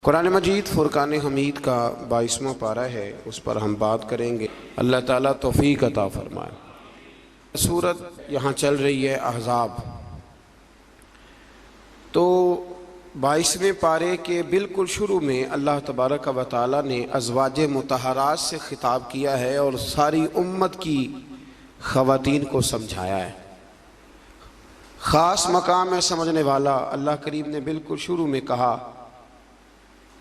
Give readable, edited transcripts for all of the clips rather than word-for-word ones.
कुरान मजीद फ़ुरक़ान हमीद का 22वां पारा है, उस पर हम बात करेंगे। अल्लाह ताला तौफ़ीक़ अता फ़रमाए। सूरत यहाँ चल रही है अहज़ाब। तो 22वें पारे के बिल्कुल शुरू में अल्लाह तबारक व तआला ने अज़वाज मुतहरात से ख़िताब किया है और सारी उम्मत की ख़वातीन को समझाया है। ख़ास मकाम है समझने वाला। अल्लाह करीम ने बिल्कुल शुरू में कहा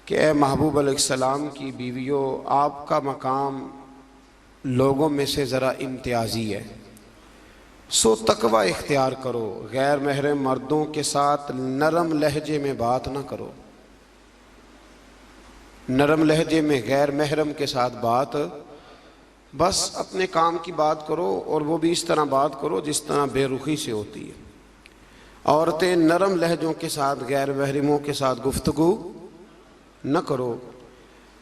कि ए महबूब अलैहिस्सलाम की बीवियों, आपका मकाम लोगों में से ज़रा इम्तियाज़ी है, सो तकवा इख्तियार करो। गैर महरम मर्दों के साथ नरम लहजे में बात ना करो। नरम लहजे में गैर महरम के साथ बात, बस अपने काम की बात करो, और वो भी इस तरह बात करो जिस तरह बेरुखी से होती है। औरतें नरम लहजों के साथ गैर महरमों के साथ गुफ्तगू न करो।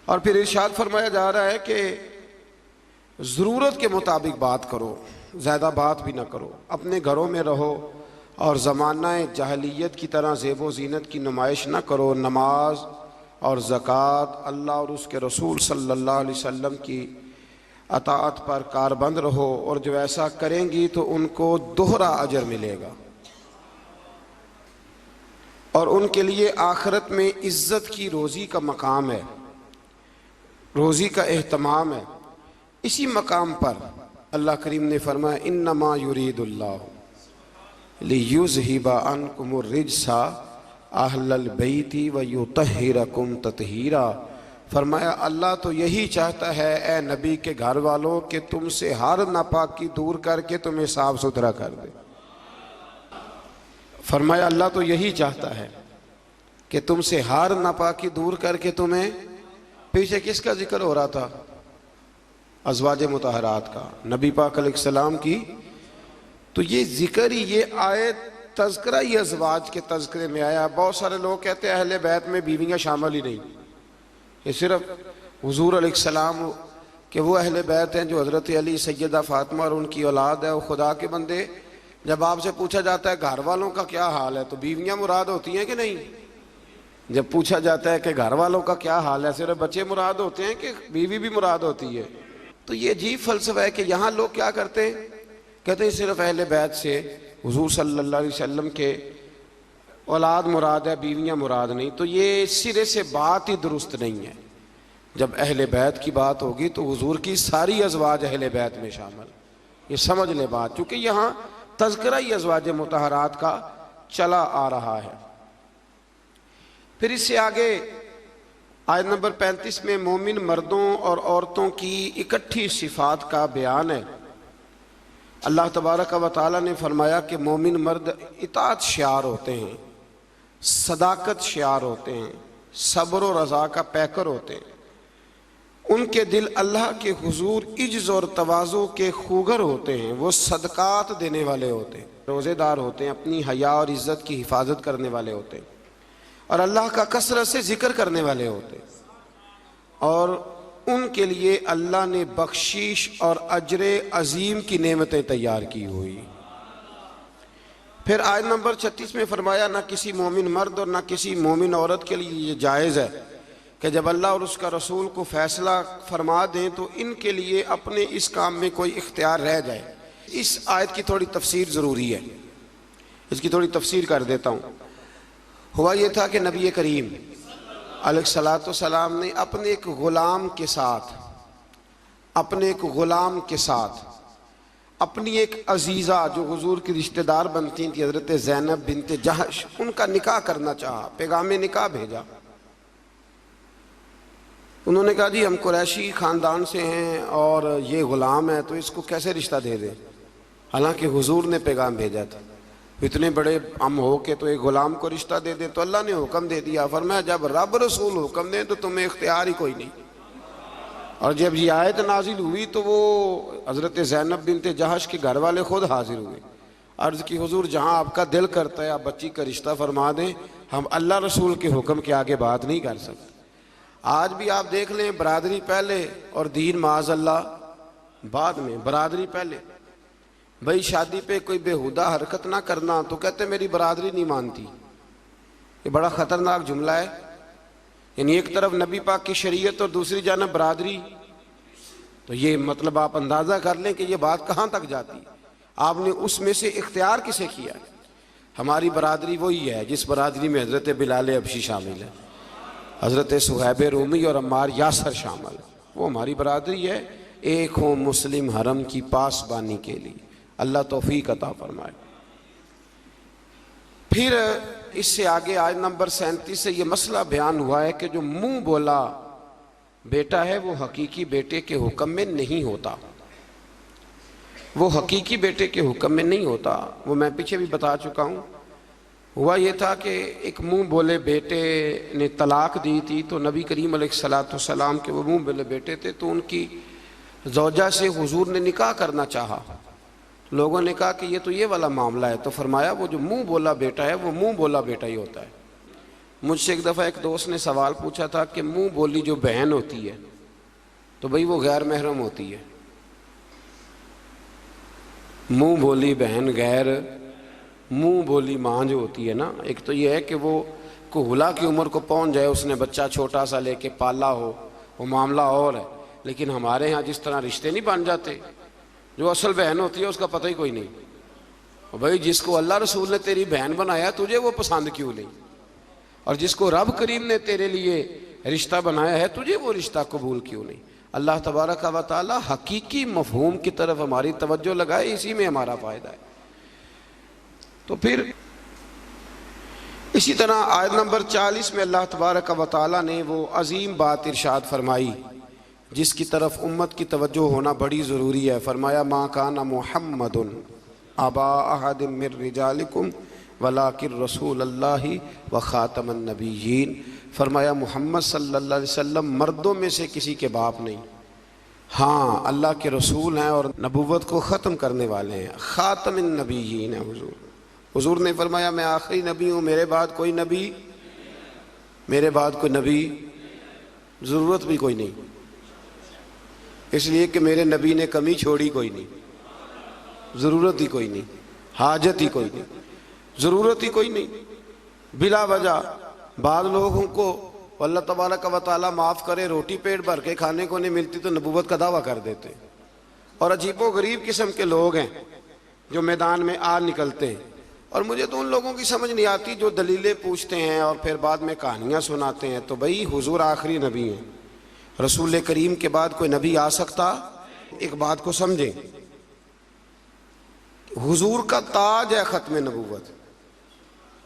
और फिर इरशाद फरमाया जा रहा है कि ज़रूरत के मुताबिक बात करो, ज़्यादा बात भी ना करो। अपने घरों में रहो और ज़माना जहलियत की तरह ज़ेबो ज़ीनत की नुमाइश न करो। नमाज और ज़कात, अल्लाह और उसके रसूल सल्लल्लाहु अलैहि वसल्लम की अताअत पर कारबंद रहो, और जो ऐसा करेंगी तो उनको दोहरा अजर मिलेगा और उनके लिए आखिरत में इज़्ज़त की रोज़ी का मकाम है, रोज़ी का एहतमाम है। इसी मकाम पर अल्लाह करीम ने फरमाया, इन्नमा युरीदुल्लाहु लियुज़हिबा अन्कुमुर रिज्सा अहलल बैति व युतहिरकुम ततहीरा। फरमाया अल्लाह तो यही चाहता है ए नबी के घर वालों कि तुमसे हर नापाकी दूर करके तुम्हें साफ़ सुथरा कर दे। फरमाया अल्लाह तो यही चाहता है कि तुमसे हर नापाकी दूर करके तुम्हें, पीछे किसका जिक्र हो रहा था? अज़वाज मुतहरात का, नबी पाक अलैहिस्सलाम की। तो ये जिक्र ही, ये आयत तज़किरा ही अज़वाज के तज़किरे में आया। बहुत सारे लोग कहते हैं अहले बैत में बीवियाँ शामिल ही नहीं, ये सिर्फ हुज़ूर अलैहिस्सलाम के वो अहले बैत हैं जो हज़रत अली, सैयदा फ़ातिमा और उनकी औलाद है। वो खुदा के बंदे, जब आपसे पूछा जाता है घर वालों का क्या हाल है, तो बीवियाँ मुराद होती हैं कि नहीं? जब पूछा जाता है कि घर वालों का क्या हाल है, सिर्फ बच्चे मुराद होते हैं कि बीवी भी मुराद होती है? तो ये अजीब फ़लसफ़ा है कि यहाँ लोग क्या करते हैं, कहते हैं सिर्फ अहले बैत से हुज़ूर सल्लल्लाहु अलैहि वसल्लम के औलाद मुराद है, बीवियाँ मुराद नहीं। तो ये सिरे से बात ही दुरुस्त नहीं है। जब अहले बैत की बात होगी तो हुज़ूर की सारी अज़वाज अहले बैत में शामिल, ये समझ ले बात, क्योंकि यहाँ तज़किरा ही अज़वाज मुतहरात का चला आ रहा है। फिर इससे आगे आयत नंबर 35 में मोमिन मर्दों और औरतों की इकट्ठी सिफ़ात का बयान है। अल्लाह तबारक व तआला ने फरमाया कि मोमिन मर्द इताअत शार होते हैं, सदाकत शार होते हैं, सब्र और रज़ा का पैकर होते हैं। उनके दिल अल्लाह के हुजूर इज्ज़ और तवाज़ु के खूगर होते हैं। वो सदकात देने वाले होते हैं, रोज़ेदार होते हैं, अपनी हया और इज़्ज़त की हिफाजत करने वाले होते हैं, और अल्लाह का कसरत से जिक्र करने वाले होते हैं। और उनके लिए अल्लाह ने बख्शीश और अजर अजीम की नेमतें तैयार की हुई। फिर आयत नंबर 36 में फरमाया, ना किसी मोमिन मर्द और ना किसी मोमिन औरत के लिए ये जायज़ है कि जब अल्लाह और उसका रसूल को फ़ैसला फरमा दें तो इनके लिए अपने इस काम में कोई इख्तियार रह जाए। इस आयत की थोड़ी तफसीर ज़रूरी है, इसकी थोड़ी तफसीर कर देता हूँ। हुआ ये था कि नबी करीम अलैहिस्सलातु वस्सलाम ने अपने एक ग़ुलाम के साथ अपनी एक अजीज़ा जो हुजूर की रिश्तेदार बनती थी, हज़रत ज़ैनब बिनते जहश, उनका निकाह करना चाहा, पैगाम निकाह भेजा। उन्होंने कहा जी हम कुरैशी ख़ानदान से हैं और ये ग़ुलाम है, तो इसको कैसे रिश्ता दे दें? हालांकि हुजूर ने पैगाम भेजा था, इतने बड़े हम हो के तो एक ग़ुलाम को रिश्ता दे दें। तो अल्लाह ने हुक्म दे दिया, फरमाया जब रब रसूल हुक्म दें तो तुम्हें इख्तियार ही कोई नहीं। और जब ये आयत नाजिल हुई तो वो हज़रत ज़ैनब बिनते जहश के घर वाले खुद हाजिर हुए। अर्ज़ की हुजूर जहाँ आपका दिल करता है आप बच्ची का रिश्ता फरमा दें, हम अल्लाह रसूल के हुक्म के आगे बात नहीं कर सकते। आज भी आप देख लें, बरादरी पहले और दीन माज़अल्लाह बाद में। बरादरी पहले, भाई शादी पे कोई बेहुदा हरकत ना करना, तो कहते मेरी बरादरी नहीं मानती। ये बड़ा ख़तरनाक जुमला है। यानी एक तरफ नबी पाक की शरीयत और दूसरी जानब बरादरी। तो ये मतलब आप अंदाज़ा कर लें कि ये बात कहाँ तक जाती है। आपने उसमें से इख्तियार किसे किया? हमारी बरादरी वही है जिस बरादरी में हज़रत बिलाल हबशी शामिल है, हज़रत सुहैब रूमी और अम्मार यासर शामिल, वो हमारी बरादरी है। एक हो मुस्लिम हरम की पासबानी के लिए, अल्लाह तौफीक अता फरमाए। फिर इससे आगे आयत नंबर 37 से ये मसला बयान हुआ है कि जो मुंह बोला बेटा है वो हकीकी बेटे के हुक्म में नहीं होता, वो हकीकी बेटे के हुक्म में नहीं होता। वो मैं पीछे भी बता चुका हूँ। हुआ ये था कि एक मुंह बोले बेटे ने तलाक दी थी, तो नबी करीम अलैहिस्सलाम के वो मुंह बोले बेटे थे, तो उनकी ज़ौजा से हुजूर ने निकाह करना चाहा। लोगों ने कहा कि ये तो ये वाला मामला है, तो फरमाया वो जो मुंह बोला बेटा है वो मुंह बोला बेटा ही होता है। मुझसे एक दफ़ा एक दोस्त ने सवाल पूछा था कि मुंह बोली जो बहन होती है तो भाई वो गैर महरम होती है। मुंह बोली बहन गैर, मुंह बोली माँ जो होती है ना, एक तो ये है कि वो कुहला की उम्र को पहुंच जाए, उसने बच्चा छोटा सा लेके पाला हो, वो मामला और है। लेकिन हमारे यहाँ जिस तरह रिश्ते नहीं बन जाते, जो असल बहन होती है उसका पता ही कोई नहीं। और भाई जिसको अल्लाह रसूल ने तेरी बहन बनाया तुझे वो पसंद क्यों नहीं, और जिसको रब करीम ने तेरे लिए रिश्ता बनाया है तुझे वो रिश्ता कबूल क्यों नहीं। अल्लाह तबारक व तआला हकीकी मफहूम की तरफ हमारी तवज्जो लगाए, इसी में हमारा फ़ायदा है। तो फिर इसी तरह आयत नंबर 40 में अल्लाह तबारक व तआला ने वो अजीम बात इरशाद फरमाई जिसकी तरफ उम्मत की तवज्जो होना बड़ी ज़रूरी है। फरमाया मा काना मुहम्मदुन अबा अहदिम मिर रिजालिकुम वलाकिन रसूलुल्लाहि व खातमन नबिय्यीन। फरमाया मोहम्मद सल्लल्लाहु अलैहि वसल्लम मर्दों में से किसी के बाप नहीं, हाँ अल्लाह के रसूल हैं और नबूवत को ख़त्म करने वाले हैं, खातमन नबिय्यीन है हुजूर। हुजूर ने फरमाया मैं आखिरी नबी हूँ, मेरे बाद कोई नबी, मेरे बाद कोई नबी ज़रूरत भी कोई नहीं, इसलिए कि मेरे नबी ने कमी छोड़ी कोई नहीं, ज़रूरत ही कोई नहीं, हाजत ही कोई नहीं, ज़रूरत ही कोई नहीं। बिला वजह बाद लोगों को अल्लाह तबारक व तआला माफ़ करे रोटी पेट भर के खाने को नहीं मिलती तो नबूवत का दावा कर देते। और अजीबो गरीब किस्म के लोग हैं जो मैदान में आ निकलते हैं, और मुझे तो उन लोगों की समझ नहीं आती जो दलीलें पूछते हैं और फिर बाद में कहानियाँ सुनाते हैं। तो भाई हुजूर आखिरी नबी हैं, रसूल करीम के बाद कोई नबी आ सकता? एक बात को समझें, हुजूर का ताज है ख़त्म नबूवत,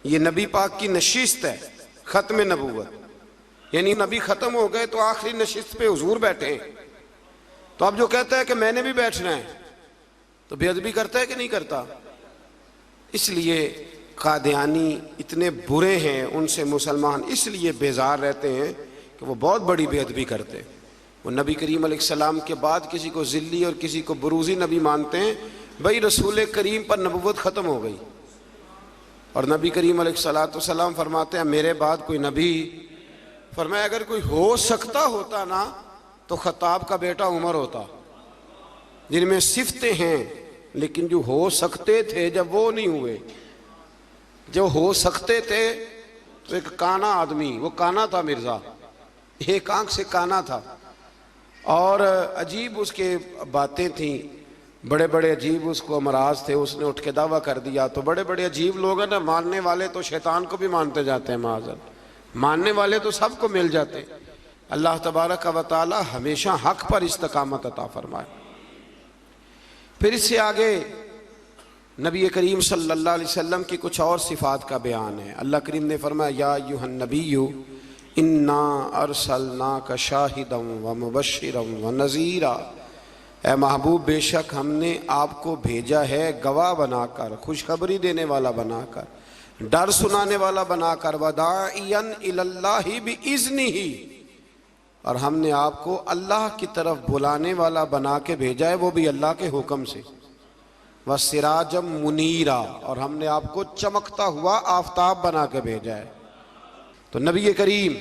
ये नबी पाक की नशिस्त है ख़त्म नबूवत, यानी नबी ख़त्म हो गए तो आखिरी नशिस्त पे हुजूर बैठे हैं। तो अब जो कहता है कि मैंने भी बैठना है तो बेअदबी करता है कि नहीं करता? इसलिए कादियानी इतने बुरे हैं, उनसे मुसलमान इसलिए बेजार रहते हैं कि वो बहुत बड़ी बेअदबी करते हैं। वो नबी करीम अलैहिस्सलाम के बाद किसी को ज़िल्ली और किसी को बुरूज़ी नबी मानते हैं। भाई रसूल करीम पर नबूवत ख़त्म हो गई और नबी करीम अलैहिस्सलाम फरमाते हैं मेरे बाद कोई नबी। फरमाया अगर कोई हो सकता होता ना तो खत्ताब का बेटा उमर होता, जिनमें सिफतें हैं लेकिन जो हो सकते थे जब वो नहीं हुए। जो हो सकते थे तो एक काना आदमी, वो काना था मिर्ज़ा, एक आंख से काना था और अजीब उसके बातें थीं, बड़े बड़े अजीब उसको अमराज थे। उसने उठ के दावा कर दिया तो बड़े बड़े अजीब लोग हैं ना, मानने वाले तो शैतान को भी मानते जाते हैं, माज़अल मानने वाले तो सबको मिल जाते। अल्लाह तबारक व तआला हमेशा हक पर इस्तकामत अता फरमाए। फिर इससे आगे नबी करीम सल्लल्लाहु अलैहि वसल्लम की कुछ और सिफ़ात का बयान है। अल्लाह करीम ने फरमाया या अय्युहन नबिय्यु इन्ना अरसलनाका शाहिदन व मुबश्शिरन व नज़ीरा, ए महबूब बेशक हमने आपको भेजा है गवाह बनाकर, खुशखबरी देने वाला बनाकर, डर सुनाने वाला बनाकर, वदाइयन इलल्लाहि बिइज़्निही, और हमने आपको अल्लाह की तरफ बुलाने वाला बना के भेजा है, वो भी अल्लाह के हुक्म से, वसिराजम मुनीरा, और हमने आपको चमकता हुआ आफताब बना के भेजा है। तो नबी करीम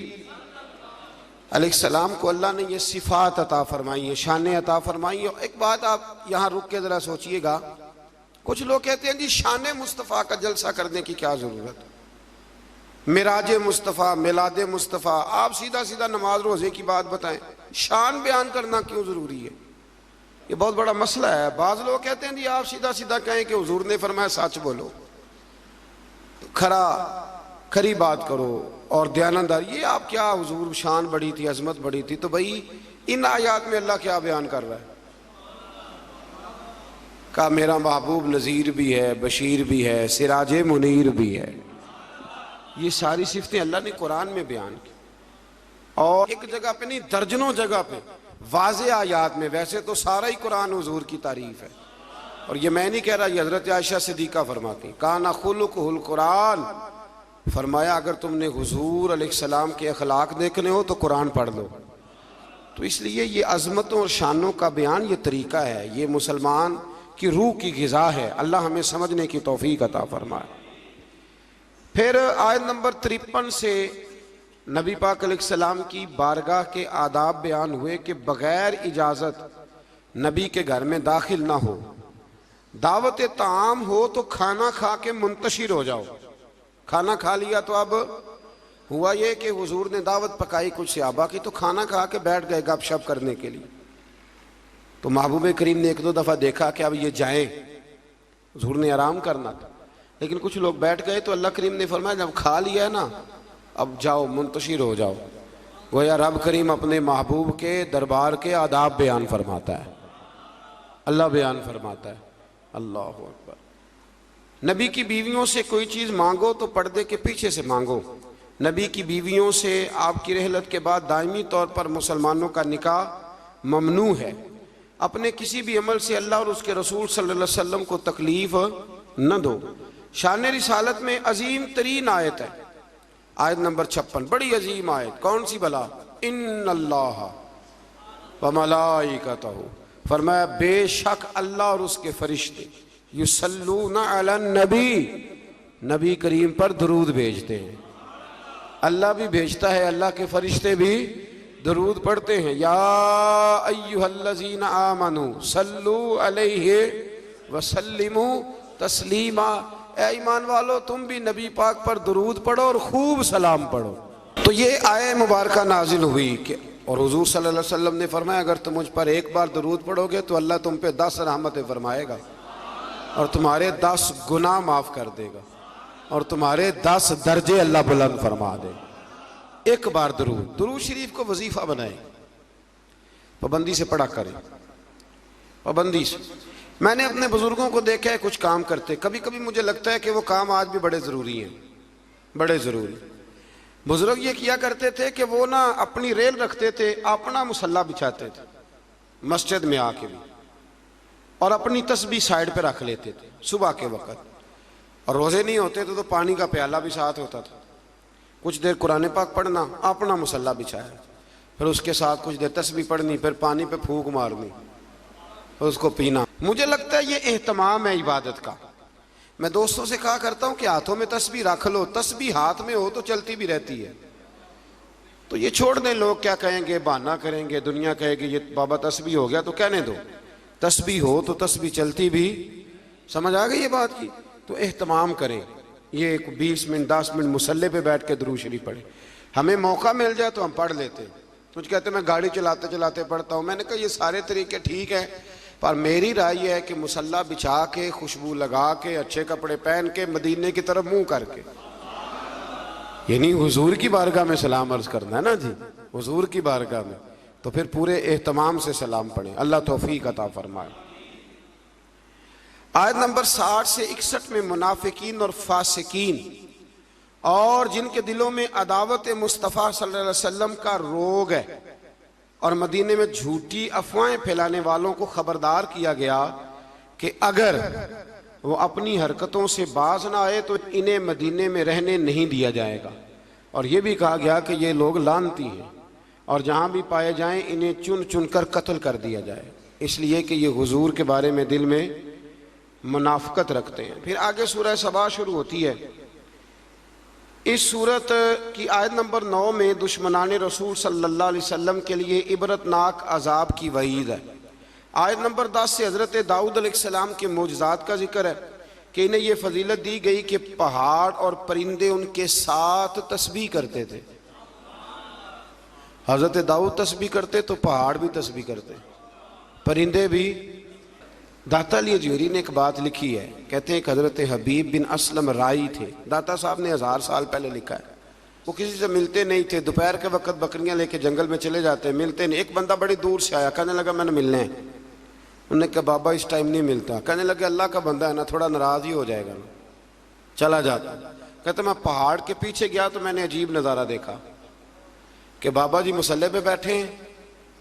अलैहिस्सलाम को अल्लाह ने ये सिफ़ात अता फरमाई है, शान अता फरमाई है। एक बात आप यहाँ रुक के ज़रा सोचिएगा, कुछ लोग कहते हैं जी शान मुस्तफ़ा का जलसा करने की क्या ज़रूरत। मिराज मुस्तफ़ा, मिलाद मुस्तफ़ा, आप सीधा सीधा नमाज रोज़े की बात बताएं, शान बयान करना क्यों ज़रूरी है? ये बहुत बड़ा मसला है। बाज़ लोग कहते हैं जी आप सीधा सीधा कहें कि हुजूर ने फरमाया सच बोलो, खरी बात करो और दयानतदार। ये आप क्या, हुजूर शान बड़ी थी, अजमत बड़ी थी, तो भाई इन आयात में अल्लाह क्या बयान कर रहा है? कहा मेरा महबूब नज़ीर भी है, बशीर भी है, सिराज मुनीर भी है। ये सारी सिफतें अल्लाह ने कुरान में बयान की, और एक जगह पे नहीं दर्जनों जगह पे वाज़े आयात में। वैसे तो सारा ही कुरान हुजूर की तारीफ है, और ये मैं नहीं कह रहा, ये हज़रत आयशा सिद्दीक़ा फरमाती, काना खुलुकुहुल कुरान, फरमाया अगर तुमने हुजूर अलैहिस्सलाम के अखलाक देखने हो तो कुरान पढ़ लो। तो इसलिए ये अज़मतों और शानों का बयान ये तरीका है, ये मुसलमान की रूह की ग़िज़ा है। अल्लाह हमें समझने की तौफ़ीक़ अता फरमाए। फिर आयत नंबर 53 से नबी पाक अलैहिस्सलाम की बारगाह के आदाब बयान हुए कि बग़ैर इजाज़त नबी के घर में दाखिल ना हो, दावत ताम हो तो खाना खा के मुंतशिर हो जाओ। खाना खा लिया तो अब हुआ ये कि हुजूर ने दावत पकाई कुछ सहाबा की, तो खाना खा के बैठ गए गपशप करने के लिए। तो महबूब करीम ने एक दो दफ़ा देखा कि अब ये जाएं, हुजूर ने आराम करना था, लेकिन कुछ लोग बैठ गए। तो अल्लाह करीम ने फरमाया जब खा लिया है ना, अब जाओ मुंतशिर हो जाओ। गोया रब करीम अपने महबूब के दरबार के आदाब बयान फरमाता है, अल्लाह बयान फरमाता है। अल्लाह अकबर। नबी की बीवियों से कोई चीज़ मांगो तो पर्दे के पीछे से मांगो। नबी की बीवियों से आपकी रहलत के बाद दायमी तौर पर मुसलमानों का निकाह ममनू है। अपने किसी भी अमल से अल्लाह और उसके रसूल सल्लल्लाहु अलैहि वसल्लम को तकलीफ न दो। शान रिसालत में अजीम तरीन आयत है आयत नंबर 56, बड़ी अजीम आयत। कौन सी भला? इन्नल्लाह व मलाइकतहू, फरमाया बेशक अल्लाह और उसके फरिश्ते युसल्लूना अलन नबी, नबी करीम पर दुरूद भेजते हैं। अल्लाह भी भेजता है, अल्लाह के फरिश्ते भी दुरूद पढ़ते हैं। या अय्युहल्लज़ीना आमनू सल्लू अलैहि वसल्लिमू तस्लीमा, ए ईमान वालो तुम भी नबी पाक पर दुरूद पढ़ो और खूब सलाम पढ़ो। तो ये आयत मुबारक नाजिल हुई कि और हुजूर सल्लल्लाहु अलैहि वसल्लम ने फरमाया अगर तुम मुझ पर एक बार दुरूद पढ़ोगे तो अल्लाह तुम पे 10 रहमतें फरमाएगा और तुम्हारे 10 गुनाह माफ़ कर देगा और तुम्हारे 10 दर्जे अल्लाह बुलंद फरमा देगा। एक बार दुरूद शरीफ को वजीफ़ा बनाए, पाबंदी से पढ़ा करें, पाबंदी से। मैंने अपने बुजुर्गों को देखा है कुछ काम करते, कभी कभी मुझे लगता है कि वो काम आज भी बड़े ज़रूरी हैं, बड़े ज़रूरी। बुजुर्ग ये किया करते थे कि वो ना अपनी रेल रखते थे, अपना मुसल्ला बिछाते थे मस्जिद में आके भी, और अपनी तस्बीह साइड पे रख लेते थे सुबह के वक़्त। और रोज़े नहीं होते तो पानी का प्याला भी साथ होता था। कुछ देर कुरान पाक पढ़ना, अपना मुसल्ला बिछाया, फिर उसके साथ कुछ देर तस्बीह पढ़नी, फिर पानी पे फूंक मारनी, उसको पीना। मुझे लगता है ये एहतमाम है इबादत का। मैं दोस्तों से कहा करता हूँ कि हाथों में तस्बीह रख लो, तस्बीह हाथ में हो तो चलती भी रहती है। तो ये छोड़ दें, लोग क्या कहेंगे, बहाना करेंगे, दुनिया कहेगी ये बाबा तस्बीह हो गया, तो कहने दो, तस्बीह हो तो तस्बीह चलती भी। समझ आ गई ये बात की? तो एहतमाम करें, ये 20 मिनट 10 मिनट मुसल्ले पे बैठ के दुरूद शरीफ पढ़े। हमें मौका मिल जाए तो हम पढ़ लेते। कुछ कहते मैं गाड़ी चलाते चलाते पढ़ता हूँ। मैंने कहा ये सारे तरीके ठीक है, पर मेरी राय यह है कि मुसल्ला बिछा के, खुशबू लगा के, अच्छे कपड़े पहन के, मदीने की तरफ मुंह करके, यानी हुजूर की बारगाह में सलाम अर्ज करना है ना जी, हुजूर की बारगाह में, तो फिर पूरे एहतमाम से सलाम पढ़ें। अल्लाह तौफीक अता फरमाए। आयत नंबर 60 से 61 में मुनाफिकीन और फासिकीन और जिनके दिलों में अदावत मुस्तफ़ा सल्लल्लाहु अलैहि वसल्लम का रोग है और मदीने में झूठी अफवाहें फैलाने वालों को खबरदार किया गया कि अगर वो अपनी हरकतों से बाज ना आए तो इन्हें मदीने में रहने नहीं दिया जाएगा। और ये भी कहा गया कि ये लोग लानती हैं और जहाँ भी पाए जाएं इन्हें चुन चुन कर कत्ल कर दिया जाए, इसलिए कि ये हुजूर के बारे में दिल में मुनाफकत रखते हैं। फिर आगे सूरह सबा शुरू होती है। इस सूरत की आयत नंबर 9 में दुश्मनाने रसूल सल्लल्लाहु अलैहि वसल्लम के लिए इबरतनाक अजाब की वईद है। आयत नंबर 10 से हज़रत दाऊद अलैहिस्सलाम के मोजज़ात का जिक्र है। कि इन्हें ये फजीलत दी गई कि पहाड़ और परिंदे उनके साथ तस्बीह करते थे। हजरत दाऊद तस्बीह करते तो पहाड़ भी तस्बीह करते, परिंदे भी। दाता अली अजूरी ने एक बात लिखी है, कहते हैं कि हजरत हबीब बिन असलम राई थे। दाता साहब ने 1000 साल पहले लिखा है। वो किसी से मिलते नहीं थे, दोपहर के वक्त बकरियां लेके जंगल में चले जाते, मिलते नहीं। एक बंदा बड़ी दूर से आया, कहने लगा मैंने मिलना है। उन्होंने कहा बाबा इस टाइम नहीं मिलता। कहने लगे अल्लाह का बंदा है ना, थोड़ा नाराज ही हो जाएगा ना, चला जाता। कहते मैं पहाड़ के पीछे गया तो मैंने अजीब नज़ारा देखा कि बाबा जी मुसल्ले पे बैठे हैं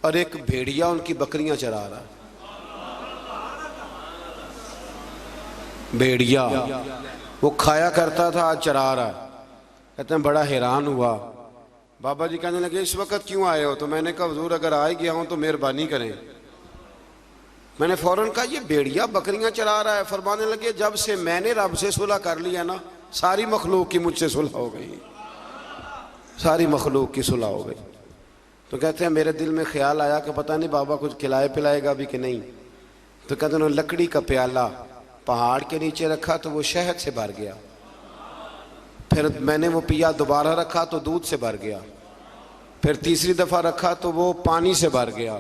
और एक भेड़िया उनकी बकरियां चरा रहा है। भेड़िया वो खाया करता था, आज चरा रहा है। कहते हैं बड़ा हैरान हुआ। बाबा जी कहने लगे इस वक्त क्यों आए हो? तो मैंने कहा हुजूर अगर आ गया हूं तो मेहरबानी करें। मैंने फौरन कहा ये भेड़िया बकरियां चरा रहा है। फरमाने लगे जब से मैंने रब से सुलह कर लिया ना, सारी मखलूक की मुझसे सुलह हो गई, सारी मखलूक की सुलह हो गई। तो कहते हैं मेरे दिल में ख्याल आया कि पता नहीं बाबा कुछ खिलाए पिलाएगा भी कि नहीं। तो कहते उन्होंने लकड़ी का प्याला पहाड़ के नीचे रखा तो वो शहद से भर गया। फिर मैंने वो पिया, दोबारा रखा तो दूध से भर गया। फिर तीसरी दफ़ा रखा तो वो पानी से भर गया।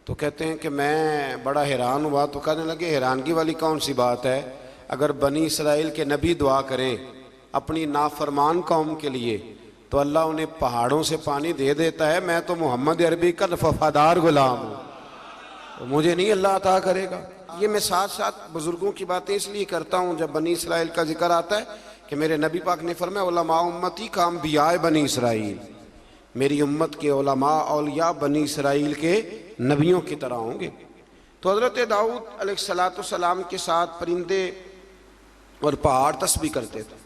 तो कहते हैं कि मैं बड़ा हैरान हुआ। तो कहने लगे हैरानगी वाली कौन सी बात है? अगर बनी इसराइल के नबी दुआ करें अपनी नाफरमान कौम के लिए तो अल्लाह उन्हें पहाड़ों से पानी दे देता है। मैं तो मोहम्मद अरबी का वफादार गुलाम हूँ, तो मुझे नहीं अल्लाह अता करेगा। ये मैं साथ साथ बुजुर्गों की बातें इसलिए करता हूँ, जब बनी इसराइल का जिक्र आता है कि मेरे नबी पाक ने फरमाया उलमा उम्मती का अंबिया बनी इसराइल, मेरी उम्मत के उलमा औलिया बनी इसराइल के नबियों की तरह होंगे। तो हज़रत दाऊद अलैहिस्सलाम के साथ परिंदे और पहाड़ तस्बीह करते थे।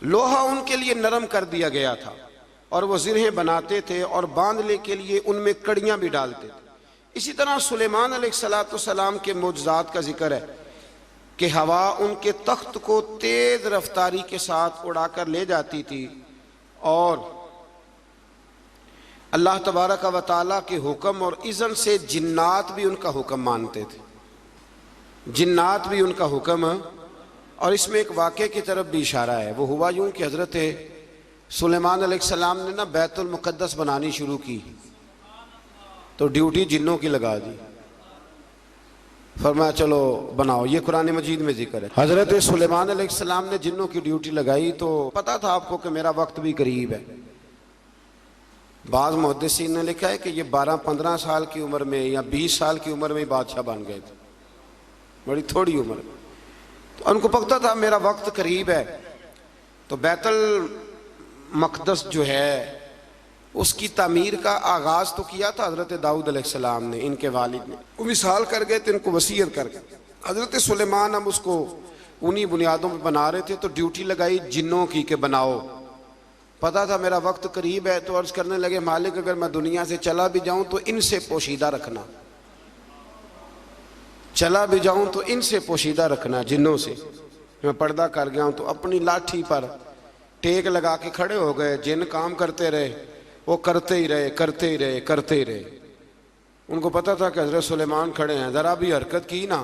लोहा उनके लिए नरम कर दिया गया था और वो ज़िरहें बनाते थे और बांधने के लिए उनमें कड़ियाँ भी डालते थे। इसी तरह सुलेमान अलैहिस्सलाम के मोजज़ात का जिक्र है कि हवा उनके तख्त को तेज़ रफ्तारी के साथ उड़ाकर ले जाती थी और अल्लाह तबारक व तआला के हुक्म और इज़्न से जिन्नात भी उनका हुक्म मानते थे, जिन्नात भी उनका हुक्म। और इसमें एक वाक़े की तरफ भी इशारा है। वो हुआ यूँ कि हज़रत सुलेमान अलैहिस्सलाम ने ना बैतुल मुक़द्दस बनानी शुरू की तो ड्यूटी जिन्नों की लगा दी। फरमाया चलो बनाओ। ये कुरान मजीद में जिक्र है। हज़रत सुलेमान अलैहिस्सलाम ने जिन्नों की ड्यूटी लगाई तो पता था आपको कि मेरा वक्त भी करीब है। बाज़ मुहद्दिसीन ने लिखा है कि ये 12-15 साल की उम्र में या 20 साल की उम्र में बादशाह बन गए थे, बड़ी थोड़ी उम्र में। तो उनको पता था मेरा वक्त करीब है। तो बैतुल मक़दस जो है उसकी तामीर का आगाज़ तो किया था हज़रत दाऊद अलैहिस्सलाम ने, इनके वालिद ने। वो विसाल कर गए थे, इनको वसीयत कर गए। हज़रत सुलेमान हम उसको उन्हीं बुनियादों पर बना रहे थे तो ड्यूटी लगाई जिन्नों की कि बनाओ। पता था मेरा वक्त करीब है तो अर्ज़ करने लगे मालिक अगर मैं दुनिया से चला भी जाऊं तो इनसे पोशीदा रखना, चला भी जाऊं तो इनसे पोशीदा रखना, जिन्नों से। मैं पर्दा कर गया हूं तो अपनी लाठी पर टेक लगा के खड़े हो गए। जिन काम करते रहे वो करते ही रहे, करते ही रहे, करते ही रहे। उनको पता था कि हज़रत सुलेमान खड़े हैं, ज़रा भी हरकत की ना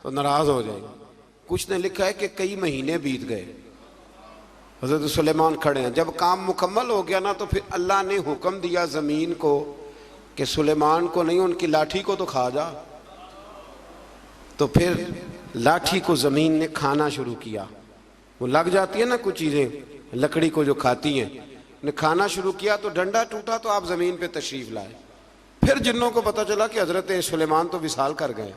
तो नाराज़ हो जाएंगे। कुछ ने लिखा है कि कई महीने बीत गए, हज़रत सुलेमान खड़े हैं। जब काम मुकम्मल हो गया ना तो फिर अल्लाह ने हुक्म दिया ज़मीन को कि सुलेमान को नहीं उनकी लाठी को तो खा जा। तो फिर लाठी को ज़मीन ने खाना शुरू किया। वो लग जाती है ना कुछ चीज़ें लकड़ी को जो खाती हैं, ने खाना शुरू किया तो डंडा टूटा तो आप ज़मीन पे तशरीफ़ लाए। फिर जिन्नों को पता चला कि हज़रत सुलेमान तो विसाल कर गए।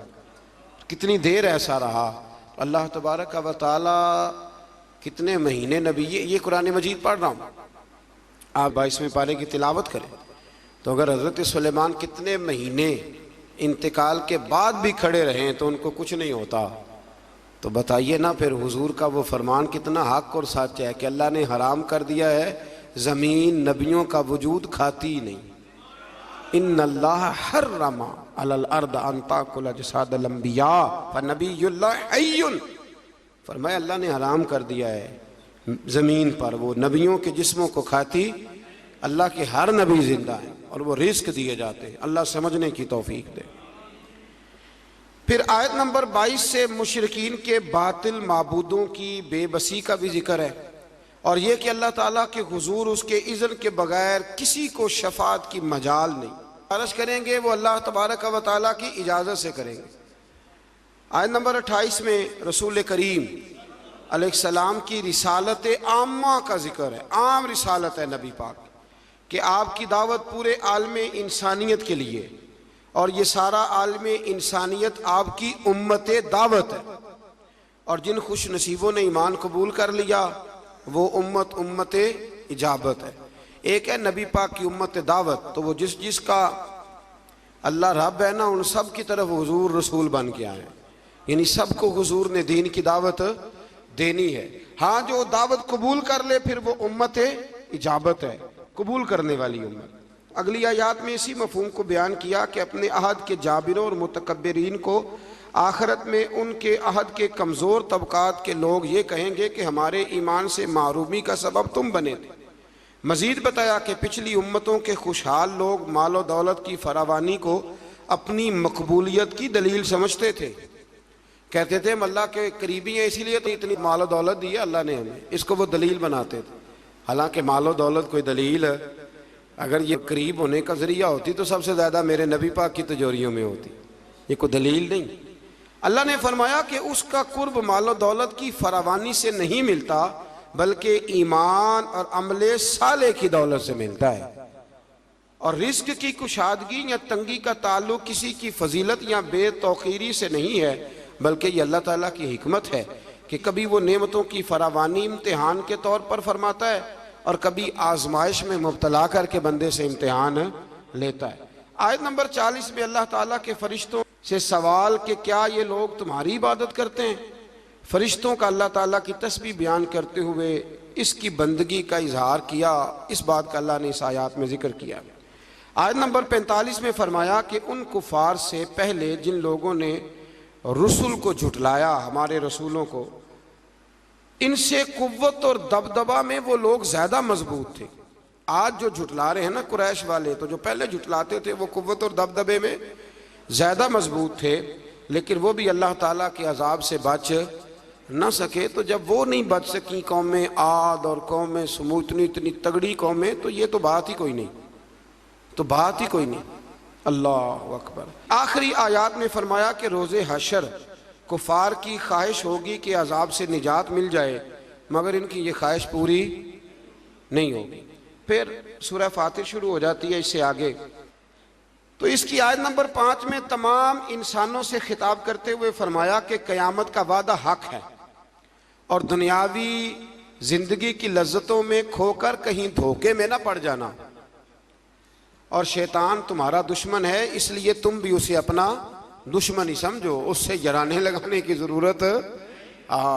कितनी देर ऐसा रहा। अल्लाह तबारक व तआला कितने महीने नबी, ये कुरान मजीद पढ़ रहा हूँ, आप 22वें पारे की तिलावत करें तो अगर हज़रत सुलेमान कितने महीने इंतकाल के बाद भी खड़े रहें तो उनको कुछ नहीं होता, तो बताइए ना फिर हुजूर का वो फरमान कितना हक और सच है कि अल्लाह ने हराम कर दिया है ज़मीन नबियों का वजूद खाती ही नहीं। इन्नल्लाह हर्रमा अलल अर्द अन ताकुल अजसादल अंबिया फनबियुल्लाह हय्युन। फरमाया अल्लाह ने हराम कर दिया है ज़मीन पर वो नबियों के जिस्मों को खाती। अल्लाह के हर नबी जिंदा है और वो रिस्क दिए जाते हैं। अल्लाह समझने की तौफीक दे। फिर आयत नंबर 22 से मुशरिकीन के बातिल माबूदों की बेबसी का भी जिक्र है, और यह कि अल्लाह ताला के हुजूर उसके इज़्न के बगैर किसी को शफात की मजाल नहीं। अर्ज करेंगे वो अल्लाह तबारक व तआला की इजाज़त से करेंगे। आयत नंबर 28 में रसूल करीम अलैहिस्सलाम की रिसालत आम्मा का जिक्र है। आम रिसालत है नबी पाक कि आपकी दावत पूरे आलम इंसानियत के लिए, और ये सारा आलम इंसानियत आपकी उम्मत दावत है। और जिन खुश नसीबों ने ईमान कबूल कर लिया वो उम्मत इजाबत है। एक है नबी पाक की उम्मत दावत, तो वो जिसका अल्लाह रब है ना, उन सब की तरफ हुजूर रसूल बन के आए, यानी सबको हुजूर ने दीन की दावत देनी है। हाँ, जो दावत कबूल कर ले फिर वो उम्मत इजाबत है, कबूल करने वाली उम्मत। अगली आयात में इसी मफहूम को बयान किया कि अपने अहद के जाबिरों और मुतकब्बिरीन को आखिरत में उनके अहद के कमज़ोर तबकात के लोग ये कहेंगे कि हमारे ईमान से मारूमी का सबब तुम बने थे। मजीद बताया कि पिछली उम्मतों के खुशहाल लोग माल और दौलत की फरावानी को अपनी मकबूलियत की दलील समझते थे। कहते थे हम अल्लाह के करीबी हैं इसीलिए तो इतनी माल और दौलत दी है अल्लाह ने हमें, इसको वो दलील बनाते थे। हालांकि माल और दौलत कोई दलील अगर ये करीब होने का जरिया होती तो सबसे ज़्यादा मेरे नबी पाक की तिजोरियों में होती, ये कोई दलील नहीं। अल्लाह ने फरमाया कि उसका कुर्ब माल और दौलत की फरावानी से नहीं मिलता बल्कि ईमान और अमले साले की दौलत से मिलता है। और रिस्क की कुशादगी या तंगी का ताल्लुक किसी की फजीलत या बेतौकीरी से नहीं है, बल्कि ये अल्लाह ताला की हिकमत है कि कभी वो नेमतों की फरावानी इम्तिहान के तौर पर फरमाता है और कभी आजमाइश में मुब्तला करके बंदे से इम्तिहान लेता है। आयत नंबर 40 में अल्लाह ताला के फरिश्तों से सवाल कि क्या ये लोग तुम्हारी इबादत करते हैं। फरिश्तों का अल्लाह ताला की तस्बीह बयान करते हुए इसकी बंदगी का इजहार किया, इस बात का अल्लाह ने इस आयत में जिक्र किया। आयत नंबर 45 में फरमाया कि उन कुफार से पहले जिन लोगों ने रसूल को झुटलाया, हमारे रसूलों को, इनसे कुव्वत और दबदबा में वो लोग ज्यादा मजबूत थे। आज जो झुटला रहे हैं ना कुरैश वाले, तो जो पहले झुटलाते थे वो कुव्वत और दबदबे में ज्यादा मजबूत थे, लेकिन वो भी अल्लाह ताला के अजाब से बच न सके। तो जब वो नहीं बच सकी कौमें आद और कौमें समूद, इतनी तगड़ी कौमें, तो ये तो बात ही कोई नहीं, तो बात ही कोई नहीं। अल्लाह अकबर। आखिरी आयात में फरमाया कि रोज़े हशर कुफार की ख्वाहिश होगी कि अजाब से निजात मिल जाए, मगर इनकी ये ख्वाहिश पूरी नहीं होगी। फिर सूरह फातिर शुरू हो जाती है इससे आगे। तो इसकी आयत नंबर 5 में तमाम इंसानों से खिताब करते हुए फरमाया कि क़यामत का वादा हक है और दुनियावी जिंदगी की लज्जतों में खोकर कहीं धोखे में ना पड़ जाना, और शैतान तुम्हारा दुश्मन है इसलिए तुम भी उसे अपना दुश्मन ही समझो, उससे जराने लगाने की जरूरत,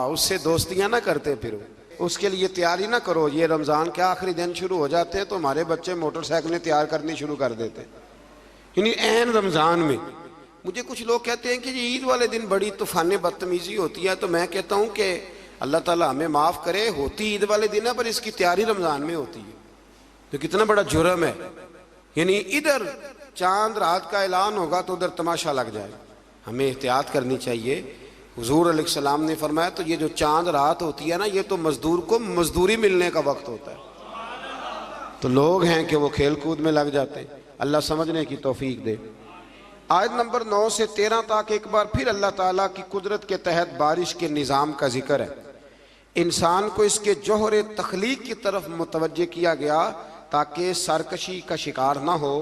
उससे दोस्तियां ना करते फिरो, उसके लिए तैयारी ना करो। ये रमज़ान के आखिरी दिन शुरू हो जाते हैं तो हमारे बच्चे मोटरसाइकिलें तैयार करनी शुरू कर देते हैं, यानी ऐन रमज़ान में। मुझे कुछ लोग कहते हैं कि ये ईद वाले दिन बड़ी तूफान बदतमीजी होती है, तो मैं कहता हूँ कि अल्लाह ताला हमें माफ़ करे, होती ईद वाले दिन है पर इसकी तैयारी रमज़ान में होती है, तो कितना बड़ा जुर्म है। यानी इधर चांद रात का ऐलान होगा तो उधर तमाशा लग जाए, हमें एहतियात करनी चाहिए। हुजूर अलैहिस्सलाम ने फरमाया तो ये जो चांद रात होती है ना, ये तो मजदूर को मजदूरी मिलने का वक्त होता है, तो लोग हैं कि वो खेल कूद में लग जाते हैं। अल्लाह समझने की तौफीक दे। आयत नंबर 9 से 13 तक एक बार फिर अल्लाह ताला की कुदरत के तहत बारिश के निज़ाम का जिक्र है। इंसान को इसके जौहर तख्लीक की तरफ मुतवज्जे किया गया ताकि सरकशी का शिकार ना हो,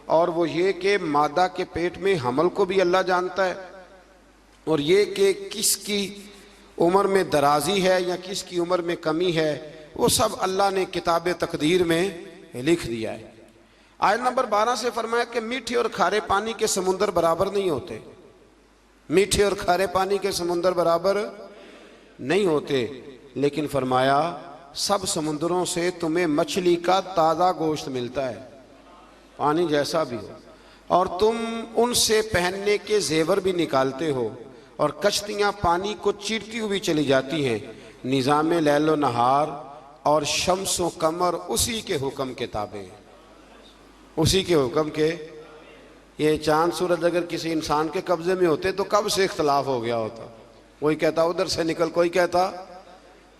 और वो ये कि मादा के पेट में हमल को भी अल्लाह जानता है, और ये कि किसकी उम्र में दराजी है या किसकी उम्र में कमी है, वो सब अल्लाह ने किताब तकदीर में लिख दिया है। आयत नंबर 12 से फरमाया कि मीठे और खारे पानी के समुंदर बराबर नहीं होते, मीठे और खारे पानी के समुंदर बराबर नहीं होते, लेकिन फरमाया सब समुद्रों से तुम्हें मछली का ताज़ा गोश्त मिलता है, पानी जैसा भी हो, और तुम उनसे पहनने के जेवर भी निकालते हो, और कश्तियाँ पानी को चीरती हुई चली जाती हैं। निज़ाम लैलो नहार और शम्सो कमर उसी के हुक्म के ताबे, उसी के हुक्म के ये चांद सूरज अगर किसी इंसान के कब्जे में होते तो कब से इख्तलाफ हो गया होता। कोई कहता उधर से निकल, कोई कहता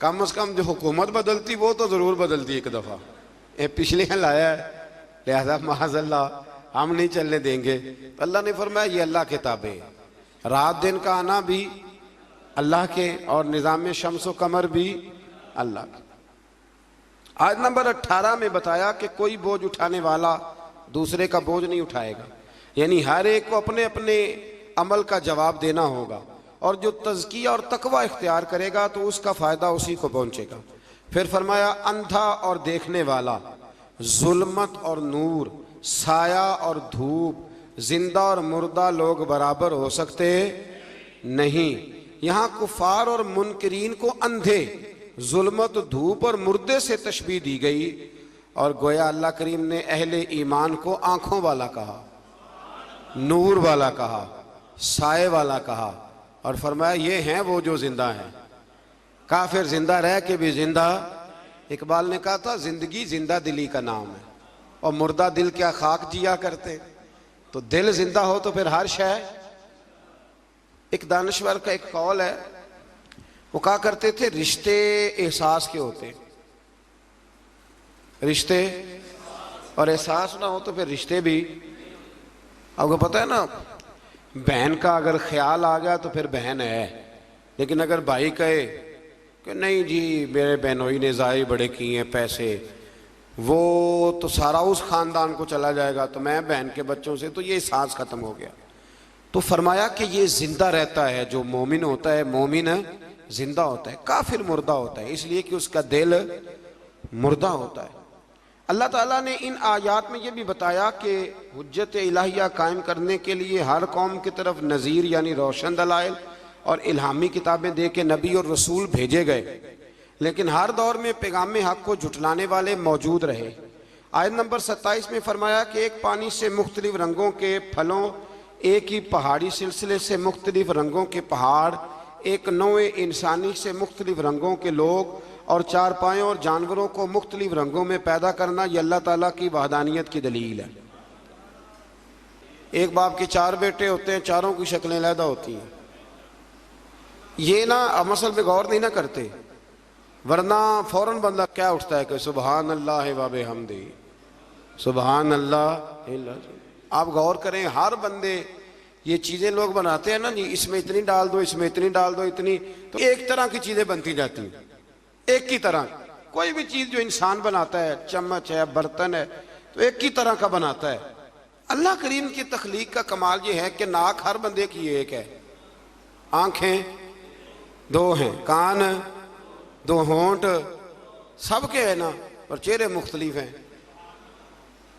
कम से कम जो हुकूमत बदलती वो तो ज़रूर बदलती एक दफ़ा। ये पिछले लाया है, लिहाजा माज़अल्लाह हम नहीं चलने देंगे। अल्लाह ने फरमाया ये अल्लाह के ताबे, रात दिन का आना भी अल्लाह के और निज़ाम शम्स व कमर भी अल्लाह के। आज नंबर 18 में बताया कि कोई बोझ उठाने वाला दूसरे का बोझ नहीं उठाएगा, यानी हर एक को अपने अपने अमल का जवाब देना होगा, और जो तज़किया और तकवा इख्तियार करेगा तो उसका फ़ायदा उसी को पहुँचेगा। फिर फरमाया अंधा और देखने वाला, जुल्मत और नूर, साया और धूप, जिंदा और मुर्दा लोग बराबर हो सकते नहीं। यहाँ कुफार और मुनकरीन को अंधे, जुल्मत, धूप और मुर्दे से तशबीह दी गई, और गोया अल्लाह करीम ने अहले ईमान को आँखों वाला कहा, नूर वाला कहा, साए वाला कहा, और फरमाया ये हैं वो जो जिंदा हैं। काफिर जिंदा रह के भी जिंदा, इकबाल ने कहा था जिंदगी जिंदा दिली का नाम है, और मुर्दा दिल क्या खाक जिया करते। तो दिल जिंदा हो तो फिर हर शय। एक दानश्वर का एक कौल है, वो कहा करते थे रिश्ते एहसास के होते, रिश्ते और एहसास ना हो तो फिर रिश्ते भी। आपको पता है ना, बहन का अगर ख्याल आ गया तो फिर बहन है, लेकिन अगर भाई कहे कि नहीं जी मेरे बहनोई ने ज़ाहिर बड़े किए हैं पैसे, वो तो सारा उस ख़ानदान को चला जाएगा, तो मैं बहन के बच्चों से, तो ये एहसास ख़त्म हो गया। तो फरमाया कि ये ज़िंदा रहता है, जो मोमिन होता है मोमिन ज़िंदा होता है, काफिर मुर्दा होता है, इसलिए कि उसका दिल मुर्दा होता है। अल्लाह ताला ने इन आयात में ये भी बताया कि हुज्जत इलाहिया कायम करने के लिए हर कौम की तरफ नज़ीर यानी रोशन दलाइल और इल्हामी किताबें दे के नबी और रसूल भेजे गए, लेकिन हर दौर में पैगाम हक़ को जुटलाने वाले मौजूद रहे। आयत नंबर 27 में फरमाया कि एक पानी से मुख्तलिफ रंगों के फलों, एक ही पहाड़ी सिलसिले से मुख्तलिफ रंगों के पहाड़, एक नौए इंसानी से मुख्तलिफ रंगों के लोग, और चारपायों और जानवरों को मुख्तलिफ रंगों में पैदा करना, यह अल्लाह ताला की वहदानियत की दलील है। एक बाप के 4 बेटे होते हैं, चारों की शक्लें अलहदा होती हैं। ये ना मसल पे गौर नहीं ना करते, वरना फौरन बंदा क्या उठता है कि सुबहान अल्लाह व बिहम्दी, सुबहान अल्लाह। आप गौर करें, हर बंदे ये चीज़ें लोग बनाते हैं ना जी, इसमें इतनी डाल दो, इसमें इतनी डाल दो, इतनी, तो एक तरह की चीज़ें बनती जाती हैं, एक ही तरह। कोई भी चीज़ जो इंसान बनाता है, चम्मच है, बर्तन है, तो एक ही तरह का बनाता है। अल्लाह करीम की तख्लीक का कमाल ये है कि नाक हर बंदे की एक है, आंखें 2 हैं, कान 2, होंठ सबके है ना, और चेहरे मुख्तलिफ हैं।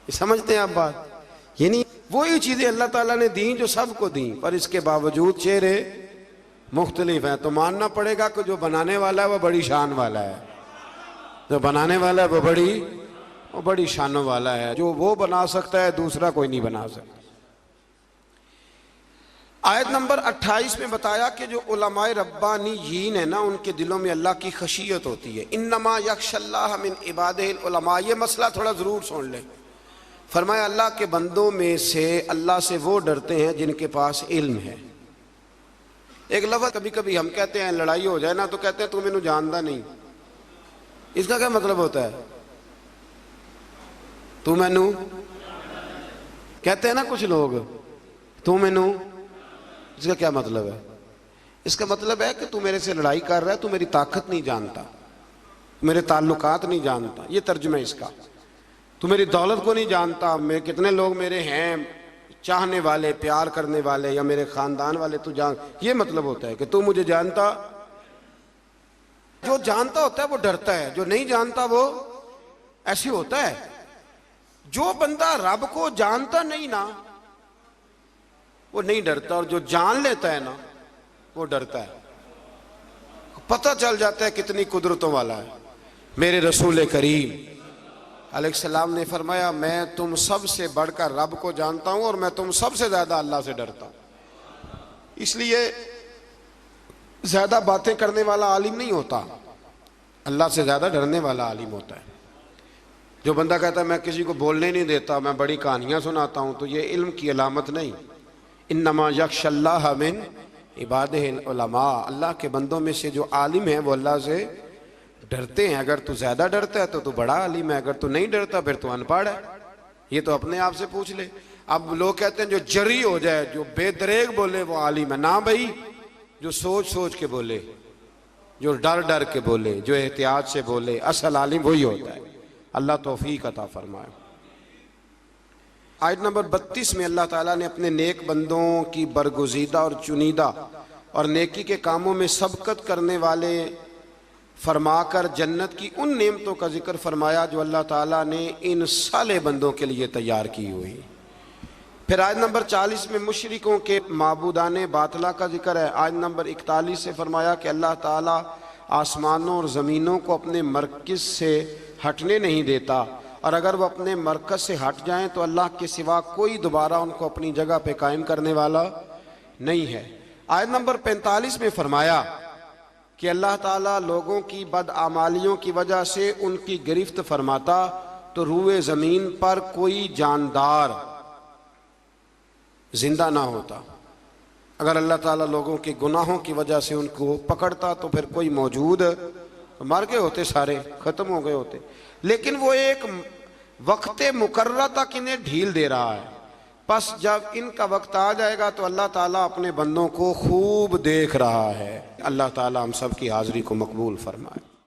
समझते हैं आप बात? यानी वही चीज़ें अल्लाह ताला ने दी जो सबको दी, पर इसके बावजूद चेहरे मुख्तलिफ हैं। तो मानना पड़ेगा कि जो बनाने वाला है वह बड़ी शान वाला है, जो बनाने वाला है वो बड़ी शानों वाला है। जो वो बना सकता है दूसरा कोई नहीं बना सकता। आयत नंबर 28 में बताया कि जो उलमाए रब्बानीयीन है ना, उनके दिलों में अल्लाह की खशियत होती है। इन्नमा यख्शल्लाह मिन इबादिहिल उलमा, ये मसला थोड़ा ज़रूर सुन लें। फरमाया अल्लाह के बंदों में से अल्लाह से वो डरते हैं जिनके पास इल्म है। एक लफ्ज़ कभी कभी हम कहते हैं, लड़ाई हो जाए ना तो कहते हैं तू मैनू जानता नहीं। इसका क्या मतलब होता है? तू मैनू कहते हैं ना कुछ लोग, तू मैनू, इसका क्या मतलब है? इसका मतलब है कि तू मेरे से लड़ाई कर रहा है, तू मेरी ताकत नहीं जानता, मेरे ताल्लुकात नहीं जानता, ये तर्जुमा इसका। तू मेरी दौलत को नहीं जानता, मैं कितने लोग मेरे हैं चाहने वाले, प्यार करने वाले, या मेरे खानदान वाले, तू जान, ये मतलब होता है कि तू मुझे जानता। जो जानता होता है वो डरता है, जो नहीं जानता वो ऐसे होता है। जो बंदा रब को जानता नहीं ना वो नहीं डरता, और जो जान लेता है ना वो डरता है। पता चल जाता है कितनी कुदरतों वाला है। मेरे रसूल करीम अलैहिस्सलाम ने फरमाया, मैं तुम सब से बढ़कर रब को जानता हूं और मैं तुम सबसे ज्यादा अल्लाह से डरता हूं। इसलिए ज्यादा बातें करने वाला आलिम नहीं होता, अल्लाह से ज्यादा डरने वाला आलिम होता है। जो बंदा कहता है मैं किसी को बोलने नहीं देता, मैं बड़ी कहानियाँ सुनाता हूँ, तो ये इल्म की अलामत नहीं। इन्नमा यख्शल्लाह मिन इबादिहिल उलमा, अल्लाह के बंदों में से जो आलिम है वो अल्लाह से डरते हैं। अगर तू ज़्यादा डरता है तो तू बड़ा आलिम है, अगर तू नहीं डरता फिर तू अनपढ़ है। ये तो अपने आप से पूछ ले। अब लोग कहते हैं जो जरी हो जाए, जो बेदरेग बोले वो आलिम है। ना भाई, जो सोच सोच के बोले, जो डर डर के बोले, जो एहतियात से बोले, असल आलिम वही होता है। अल्लाह तौफीक अता फरमाए। आयत नंबर 32 में अल्लाह ताला ने अपने नेक बंदों की बरगुज़ीदा और चुनीदा और नेकी के कामों में सबकत करने वाले फरमाकर जन्नत की उन नेमतों का जिक्र फरमाया जो अल्लाह ताला ने इन साले बंदों के लिए तैयार की हुई। फिर आयत नंबर 40 में मुशरिकों के माबूदाने बातला का जिक्र है। आयत नंबर 41 से फरमाया कि अल्लाह ताला आसमानों और ज़मीनों को अपने मरकज़ से हटने नहीं देता, और अगर वह अपने मरकज़ से हट जाएं तो अल्लाह के सिवा कोई दोबारा उनको अपनी जगह पे कायम करने वाला नहीं है। आयत नंबर 45 में फरमाया कि अल्लाह ताला लोगों की बदआमालियों की वजह से उनकी गिरफ्त फरमाता तो रूए ज़मीन पर कोई जानदार जिंदा ना होता। अगर अल्लाह ताला लोगों के गुनाहों की वजह से उनको पकड़ता तो फिर कोई मौजूद तो मर गए होते, सारे ख़त्म हो गए होते। लेकिन वो एक वक्त मुकर्रर तक इन्हें ढील दे रहा है। बस जब इनका वक्त आ जाएगा तो अल्लाह ताला अपने बंदों को खूब देख रहा है। अल्लाह ताला हम सब की हाज़िरी को मकबूल फरमाए।